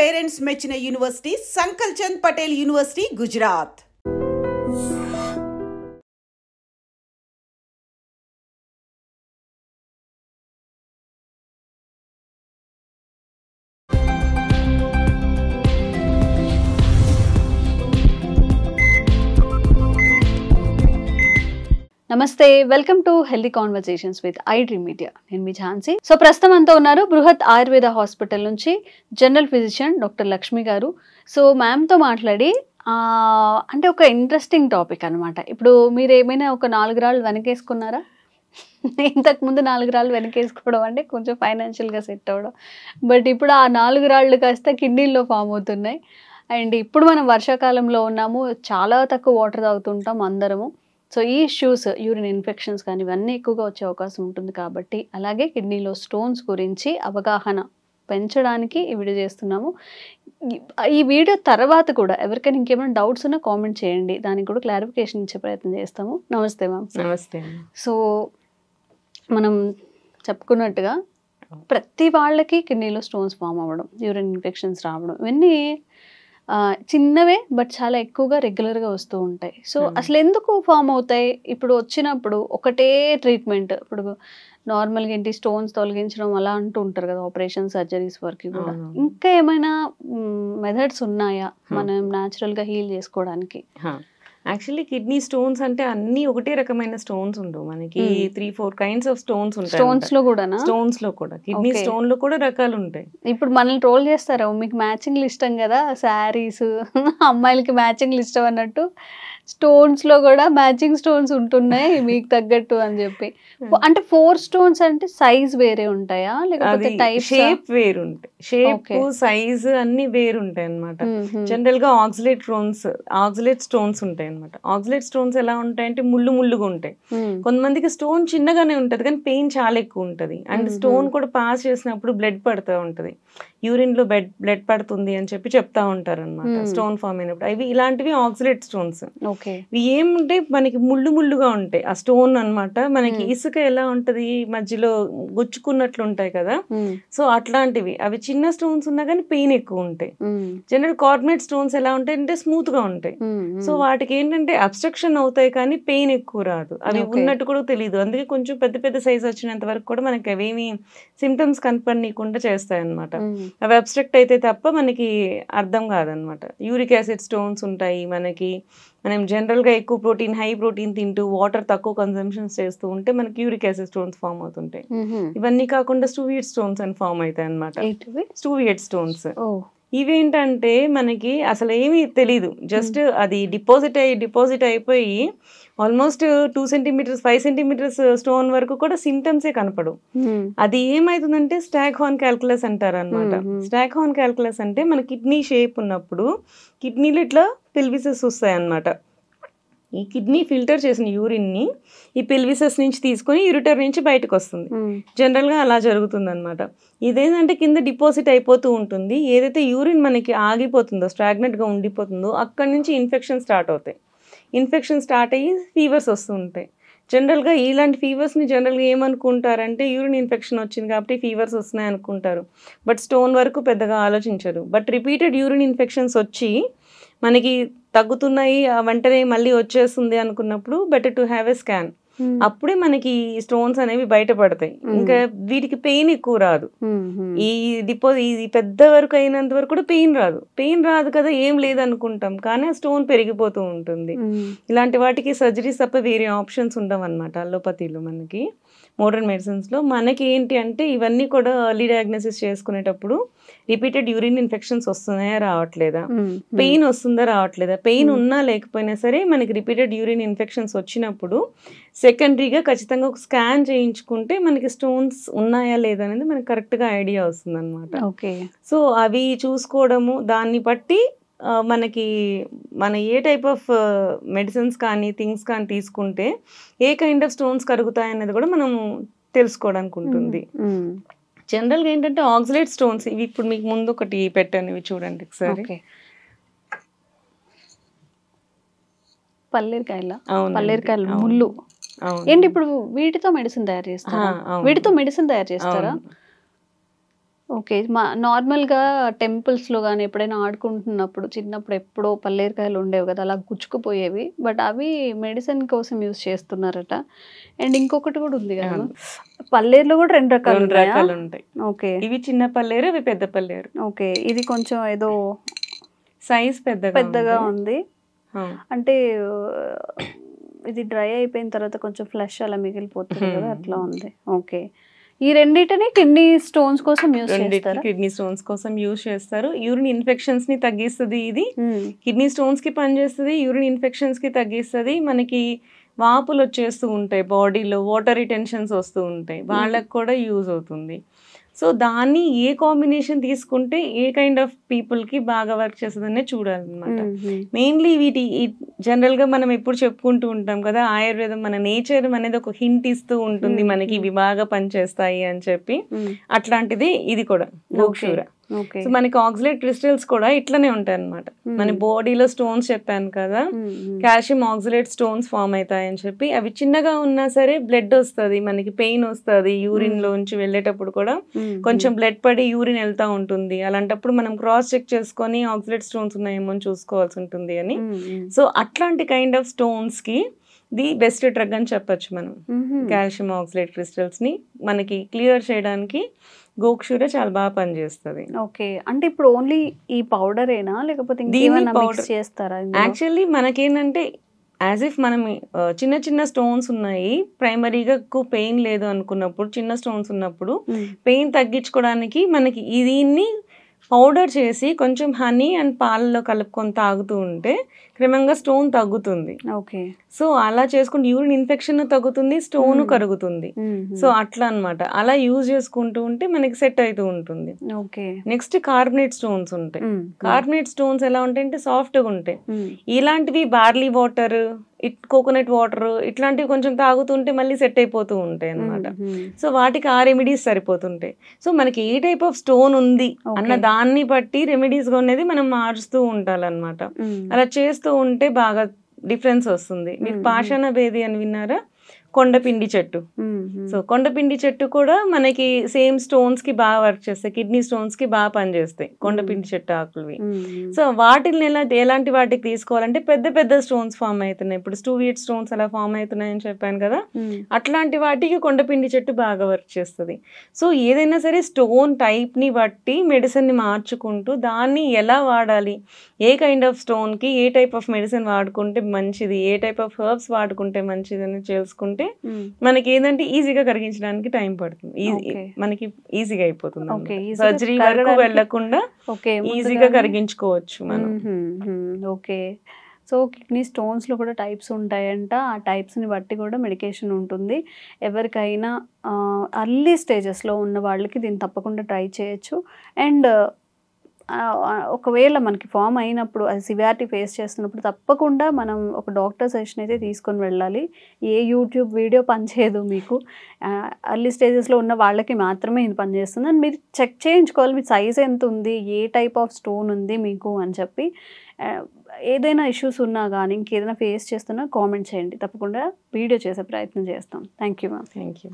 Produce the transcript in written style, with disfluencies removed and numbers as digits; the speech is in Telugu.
పేరెంట్స్ మెచ్చిన యూనివర్సిటీ సంకల్ చంద్ పటేల్ యూనివర్సిటీ, గుజరాత్. నమస్తే, welcome to healthy conversations with I dream media. నేను మీ ఝాన్సీ. సో ప్రస్తుతం అంతా ఉన్నారు బృహత్ ఆయుర్వేద హాస్పిటల్ నుంచి జనరల్ ఫిజిషియన్ డాక్టర్ లక్ష్మి గారు. సో మ్యామ్తో మాట్లాడి అంటే ఒక ఇంట్రెస్టింగ్ టాపిక్ అనమాట. ఇప్పుడు మీరు ఏమైనా ఒక 4 రాళ్ళు వెనకేసుకున్నారా? ఇంతకుముందు 4 రాళ్ళు వెనకేసుకోవడం అంటే కొంచెం ఫైనాన్షియల్గా సెట్ అవ్వడం, బట్ ఇప్పుడు ఆ 4 రాళ్ళు కాస్త కిడ్నీల్లో ఫామ్ అవుతున్నాయి. అండ్ ఇప్పుడు మనం వర్షాకాలంలో ఉన్నాము, చాలా తక్కువ వాటర్ తాగుతుంటాం అందరము. సో ఈ ఇష్యూస్, యూరిన్ ఇన్ఫెక్షన్స్ కానీ ఇవన్నీ ఎక్కువగా వచ్చే అవకాశం ఉంటుంది. కాబట్టి అలాగే కిడ్నీలో స్టోన్స్ గురించి అవగాహన పెంచడానికి ఈ వీడియో చేస్తున్నాము. ఈ వీడియో తర్వాత కూడా ఎవరికైనా ఇంకేమైనా డౌట్స్ ఉన్నా కామెంట్ చేయండి, దానికి కూడా క్లారిఫికేషన్ ఇచ్చే ప్రయత్నం చేస్తాము. నమస్తే మ్యామ్. నమస్తే. సో మనం చెప్పుకున్నట్టుగా ప్రతి వాళ్ళకి కిడ్నీలో స్టోన్స్ ఫామ్ అవ్వడం, యూరిన్ ఇన్ఫెక్షన్స్ రావడం, ఇవన్నీ చిన్నవే బట్ చాలా ఎక్కువగా రెగ్యులర్గా వస్తూ ఉంటాయి. సో అసలు ఎందుకు ఫామ్ అవుతాయి? ఇప్పుడు వచ్చినప్పుడు ఒకటే ట్రీట్మెంట్, ఇప్పుడు నార్మల్గా ఏంటి స్టోన్స్ తొలగించడం అలా అంటూ ఉంటారు కదా, ఆపరేషన్ సర్జరీస్ వరకు కూడా. ఇంకా ఏమైనా మెథడ్స్ ఉన్నాయా మనం న్యాచురల్గా హీల్ చేసుకోవడానికి? యాక్చువల్లీ కిడ్నీ స్టోన్స్ అంటే అన్ని ఒకటే రకమైన స్టోన్స్ ఉండవు, మనకి 3-4 కైండ్స్ ఆఫ్ స్టోన్స్ ఉంటాయి. స్టోన్స్ లో కూడా కిడ్నీ స్టోన్ లో కూడా రకాలు ఉంటాయి. ఇప్పుడు మనల్ని ట్రోల్ చేస్తారా, మీకు మ్యాచింగ్లు ఇష్టం కదా శారీస్, అమ్మాయిలకి మ్యాచింగ్లు ఇష్టం అన్నట్టు స్టోన్స్ లో కూడా మ్యాచింగ్ స్టోన్స్ ఉంటున్నాయి మీకు తగ్గట్టు అని చెప్పి. అంటే 4 స్టోన్స్ అంటే సైజ్ వేరే ఉంటాయా లేకపోతే టైప్, షేప్ వేరు ఉంటాయి, షేప్ సైజ్ అన్ని వేరు ఉంటాయి అనమాట. జనరల్ గా ఆక్సిలేట్ స్టోన్స్ ఉంటాయి అనమాట. ఆక్సిలేట్ స్టోన్స్ ఎలా ఉంటాయంటే ముళ్ళుగా ఉంటాయి. కొంతమందికి స్టోన్ చిన్నగానే ఉంటది కానీ పెయిన్ చాలా ఎక్కువ ఉంటది. అండ్ స్టోన్ కూడా పాస్ చేసినప్పుడు బ్లడ్ పడుతూ ఉంటది, యూరిన్ లో బ్లడ్ పడుతుంది అని చెప్పి చెప్తా ఉంటారు అనమాట స్టోన్ ఫామ్ అయినప్పుడు. అవి ఇలాంటివి ఆక్సిలేట్ స్టోన్స్. ఇవి ఏముంటే మనకి ముళ్ళుగా ఉంటాయి ఆ స్టోన్ అనమాట. మనకి ఇసుక ఎలా ఉంటది మధ్యలో గుచ్చుకున్నట్లు ఉంటాయి కదా, సో అట్లాంటివి. అవి చిన్న స్టోన్స్ ఉన్నా కానీ పెయిన్ ఎక్కువ ఉంటాయి. జనరల్ కార్బోనేట్ స్టోన్స్ ఎలా ఉంటాయి అంటే స్మూత్ గా ఉంటాయి. సో వాటికి ఏంటంటే అబ్స్ట్రక్షన్ అవుతాయి కానీ పెయిన్ ఎక్కువ రాదు, అవి ఉన్నట్టు కూడా తెలియదు. అందుకే కొంచెం పెద్ద సైజ్ వచ్చినంత వరకు కూడా మనకి అవేమి సిమ్టమ్స్ కనపడనీయకుండా చేస్తాయి అనమాట. అవి అబ్స్ట్రక్ట్ అయితే తప్ప మనకి అర్థం కాదనమాట. యూరిక్ యాసిడ్ స్టోన్స్ ఉంటాయి మనకి. మనం జనరల్గా ఎక్కువ ప్రోటీన్, హై ప్రోటీన్ తింటూ వాటర్ తక్కువ కన్సంప్షన్స్ చేస్తూ ఉంటే మనకి యూరిక్ యాసిడ్ స్టోన్స్ ఫామ్ అవుతుంటాయి. ఇవన్నీ కాకుండా స్టూవియట్ స్టోన్స్ అని ఫామ్ అవుతాయి అనమాట. స్టూవియట్ స్టోన్స్ ఇవేంటంటే మనకి అసలు ఏమీ తెలీదు, జస్ట్ అది డిపాజిట్ అయిపోయి ఆల్మోస్ట్ 2 సెంటీమీటర్స్ 5 సెంటీమీటర్స్ స్టోన్ వరకు కూడా సిమ్టమ్సే కనపడవు. అది ఏమైతుందంటే స్టాక్ హార్న్ క్యాల్కులస్ అంటారు అనమాట. స్టాక్ హార్న్ క్యాల్కులస్ అంటే మన కిడ్నీ షేప్ ఉన్నప్పుడు కిడ్నీలో ఇట్లా పెల్విసెస్ వస్తాయి అనమాట. ఈ కిడ్నీ ఫిల్టర్ చేసిన యూరిన్ ని ఈ పెల్విసెస్ నుంచి తీసుకొని యూరిటర్ నుంచి బయటకు వస్తుంది. జనరల్ గా అలా జరుగుతుంది అనమాట. ఇదేంటంటే కింద డిపాజిట్ అయిపోతూ ఉంటుంది. ఏదైతే యూరిన్ మనకి ఆగిపోతుందో, స్టాగ్నెంట్ గా ఉండిపోతుందో, అక్కడి నుంచి ఇన్ఫెక్షన్ స్టార్ట్ అవుతాయి. ఇన్ఫెక్షన్ స్టార్ట్ అయ్యి ఫీవర్స్ వస్తూ ఉంటాయి. జనరల్గా ఇలాంటి ఫీవర్స్ని జనరల్గా ఏమనుకుంటారంటే యూరిన్ ఇన్ఫెక్షన్ వచ్చింది కాబట్టి ఫీవర్స్ వస్తున్నాయి అనుకుంటారు, బట్ స్టోన్ వరకు పెద్దగా ఆలోచించరు. బట్ రిపీటెడ్ యూరిన్ ఇన్ఫెక్షన్స్ వచ్చి మనకి తగ్గుతున్నాయి, వెంటనే మళ్ళీ వచ్చేస్తుంది అనుకున్నప్పుడు better to have a scan. అప్పుడే మనకి స్టోన్స్ అనేవి బయటపడతాయి. ఇంకా వీటికి పెయిన్ ఎక్కువ రాదు. ఇది పెద్ద వరకు అయినంత వరకు కూడా పెయిన్ రాదు కదా, ఏం లేదనుకుంటాం కానీ ఆ స్టోన్ పెరిగిపోతూ ఉంటుంది. ఇలాంటి వాటికి సర్జరీస్ తప్ప వేరే ఆప్షన్స్ ఉండవు అనమాట. అలోపతిలో మనకి మోడర్న్ మెడిసిన్స్లో మనకి ఏంటి అంటే ఇవన్నీ కూడా ఎర్లీ డయాగ్నోసిస్ చేసుకునేటప్పుడు రిపీటెడ్ యూరిన్ ఇన్ఫెక్షన్స్ వస్తున్నాయా రావట్లేదా, పెయిన్ వస్తుందా రావట్లేదా, పెయిన్ ఉన్నా లేకపోయినా సరే మనకి రిపీటెడ్ యూరిన్ ఇన్ఫెక్షన్స్ వచ్చినప్పుడు సెకండరీగా ఖచ్చితంగా ఒక స్కాన్ చేయించుకుంటే మనకి స్టోన్స్ ఉన్నాయా లేదా అనేది మనకి కరెక్ట్గా ఐడియా వస్తుంది అనమాట. సో అవి చూసుకోవడము, దాన్ని బట్టి మనకి మన ఏ టైప్ ఆఫ్ మెడిసిన్స్ కానీ థింగ్స్ కానీ తీసుకుంటే ఏ కైండ్ ఆఫ్ స్టోన్స్ కరుగుతాయనేది కూడా మనం తెలుసుకోవడానికి ఉంటుంది. జనరల్గా ఏంటంటే ఆక్సిలేట్ స్టోన్స్ ఇవి ఇప్పుడు మీకు ముందు ఒకటి పెట్టాను, ఇవి చూడండి ఒకసారి. పల్లీరకాయల ముళ్ళు ఏంటి? ఇప్పుడు వీటితో మెడిసిన్ తయారు చేస్తారా? ఓకే. నార్మల్‌గా టెంపుల్స్‌లో గాని ఎప్పుడైనా ఆడుకుంటున్నప్పుడు చిన్నప్పుడు ఎప్పుడో పల్లేరుకాయలు ఉండేవి కదా! అలా గుచ్చుకుపోయేవి. బట్ అవి మెడిసిన్ కోసం యూజ్ చేస్తున్నారట. అండ్ ఇంకొకటి కూడా ఉంది కదా! పల్లేరులో కూడా 2 రకాలు 2 ఉన్నాయా? రకాలు ఉంటాయి. ఓకే. ఇవి చిన్న పల్లేరు, ఇవి పెద్ద పల్లేరు. ఓకే. ఇది కొంచెం ఏదో సైజ్ పెద్దగా ఉంది. ఆ. అంటే ఇది డ్రై అయిపోయిన తర్వాత కొంచెం ఫ్లష్ అలా మిగిలిపోతుంది కదా! అట్లా ఉంది. ఓకే. ఈ రెండిటిని కిడ్నీ స్టోన్స్ కోసం యూజ్ చేస్తారా? కిడ్నీ స్టోన్స్ కోసం యూజ్ చేస్తారు. యూరిన్ ఇన్ఫెక్షన్స్ ని తగ్గిస్తుంది ఇది. కిడ్నీ స్టోన్స్ కి పనిచేస్తుంది, యూరిన్ ఇన్ఫెక్షన్స్ కి తగ్గిస్తుంది. మనకి వాపులు వచ్చేస్తూ ఉంటాయి, బాడీలో వాటర్ రిటెన్షన్స్ వస్తూ ఉంటాయి, వాళ్ళకి కూడా యూజ్ అవుతుంది. సో దాన్ని ఏ కాంబినేషన్ తీసుకుంటే ఏ కైండ్ ఆఫ్ పీపుల్కి బాగా వర్క్ చేస్తుందనే చూడాలన్నమాట. మెయిన్లీ వీటి జనరల్గా మనం ఎప్పుడు చెప్పుకుంటూ ఉంటాం కదా, ఆయుర్వేదం మన నేచర్ అనేది ఒక హింట్ ఇస్తూ ఉంటుంది మనకి ఇవి బాగా పనిచేస్తాయి అని చెప్పి. అట్లాంటిది ఇది కూడా గోక్షూర. సో మనకి ఆక్సలేట్ క్రిస్టల్స్ కూడా ఇట్లనే ఉంటాయి అన్నమాట. మన బాడీలో స్టోన్స్ చెప్పాను కదా, కాల్షియం ఆక్సలేట్ స్టోన్స్ ఫామ్ అవుతాయి అని చెప్పి. అవి చిన్నగా ఉన్నా సరే బ్లడ్ వస్తుంది, మనకి పెయిన్ వస్తుంది, యూరిన్ లోంచి వెళ్ళేటప్పుడు కూడా కొంచెం బ్లడ్ పడి యూరిన్ వెళ్తా ఉంటుంది. అలాంటప్పుడు మనం క్రాస్ చెక్ చేసుకొని ఆక్సలేట్ స్టోన్స్ ఉన్నాయేమో అని చూసుకోవాల్సి ఉంటుంది అని. సో అట్లాంటి కైండ్ ఆఫ్ స్టోన్స్ కి ది బెస్ట్ డ్రగ్ అని చెప్పొచ్చు మనం. కాల్షియం ఆక్సలేట్ క్రిస్టల్స్ ని మనకి క్లియర్ చేయడానికి గోక్షూర చాలా బాగా పనిచేస్తుంది. ఓకే. అంటే ఇప్పుడు ఓన్లీ ఈ పౌడరేనా లేకపోతే ఇంకేమైనా మిక్స్ చేస్తారా? యాక్చువల్లీ మనకేంటంటే యాజ్ ఇఫ్ మనం చిన్న చిన్న స్టోన్స్ ఉన్నాయి, ప్రైమరీగా ఎక్కువ పెయిన్ లేదు అనుకున్నప్పుడు, చిన్న స్టోన్స్ ఉన్నప్పుడు పెయిన్ తగ్గించుకోవడానికి మనకి దీన్ని పౌడర్ చేసి కొంచెం హనీ అండ్ పాలలో కలుపుకొని తాగుతూ ఉంటే క్రమంగా స్టోన్ తగ్గుతుంది. ఓకే. సో అలా చేసుకుంటే యూరిన్ ఇన్ఫెక్షన్ తగ్గుతుంది, స్టోన్ కరుగుతుంది. సో అట్లా అన్నమాట. అలా యూజ్ చేసుకుంటూ ఉంటే మనకి సెట్ అవుతూ ఉంటుంది. ఓకే. నెక్స్ట్ కార్బనేట్ స్టోన్స్ ఉంటాయి. కార్బనేట్ స్టోన్స్ ఎలా ఉంటాయి అంటే సాఫ్ట్గా ఉంటాయి. ఇలాంటివి బార్లీ వాటర్, కోకోనట్ వాటర్ ఇట్లాంటివి కొంచెం తాగుతుంటే మళ్ళీ సెట్ అయిపోతూ ఉంటాయి అన్నమాట. సో వాటికి ఆ రెమెడీస్ సరిపోతుంటాయి. సో మనకి ఏ టైప్ ఆఫ్ స్టోన్ ఉంది అన్న దాన్ని బట్టి రెమెడీస్ అనేది మనం మారుస్తూ ఉండాలన్నమాట. అలా చేస్తూ ఉంటే బాగా డిఫరెన్స్ వస్తుంది. మీరు పాషాణ భేది అని విన్నారా? కొండపిండి చెట్టు. సో కొండపిండి చెట్టు కూడా మనకి సేమ్ స్టోన్స్ కి బాగా వర్క్ చేస్తాయి, కిడ్నీ స్టోన్స్ కి బాగా పనిచేస్తాయి కొండపిండి చెట్టు ఆకులువి. సో వాటిని ఎలాంటి వాటికి తీసుకోవాలంటే పెద్ద పెద్ద స్టోన్స్ ఫామ్ అవుతున్నాయి, ఇప్పుడు 2 స్టోన్స్ అలా ఫామ్ అవుతున్నాయి అని చెప్పాను కదా, అట్లాంటి వాటికి కొండపిండి చెట్టు బాగా వర్క్ చేస్తుంది. సో ఏదైనా సరే స్టోన్ టైప్ ని బట్టి మెడిసిన్ ని మార్చుకుంటూ దాన్ని ఎలా వాడాలి, ఏ కైండ్ ఆఫ్ స్టోన్ కి ఏ టైప్ ఆఫ్ మెడిసిన్ వాడుకుంటే మంచిది, ఏ టైప్ ఆఫ్ హెర్బ్స్ వాడుకుంటే మంచిది అని తెలుసుకుంటే మనకి ఏంటంటే ఈజీగా కరిగించడానికి టైం పడుతుంది, మనకి ఈజీగా అయిపోతుంది. సర్జరీ వరకు వెళ్లకుండా ఈజీగా కరిగించుకోవచ్చు మనం. ఓకే. సో కిడ్నీ స్టోన్స్లో కూడా టైప్స్ ఉంటాయంట, ఆ టైప్స్ని బట్టి కూడా మెడికేషన్ ఉంటుంది. ఎవరికైనా అర్లీ స్టేజెస్లో ఉన్న వాళ్ళకి దీన్ని తప్పకుండా ట్రై చేయొచ్చు. అండ్ ఒకవేళ మనకి ఫామ్ అయినప్పుడు అది సివియారిటీ ఫేస్ చేస్తున్నప్పుడు తప్పకుండా మనం ఒక డాక్టర్ సజెషన్ అయితే తీసుకొని వెళ్ళాలి. ఏ యూట్యూబ్ వీడియో పనిచేయదు మీకు. అర్లీ స్టేజెస్లో ఉన్న వాళ్ళకి మాత్రమే ఇది పనిచేస్తుంది అని మీరు చెక్ చేయించుకోవాలి. మీ సైజ్ ఎంత ఉంది, ఏ టైప్ ఆఫ్ స్టోన్ ఉంది మీకు అని చెప్పి. ఏదైనా ఇష్యూస్ ఉన్నా కానీ ఇంకేదైనా ఫేస్ చేస్తున్నా కామెంట్ చేయండి, తప్పకుండా వీడియో చేసే ప్రయత్నం చేస్తాం. Thank you ma'am. Thank you.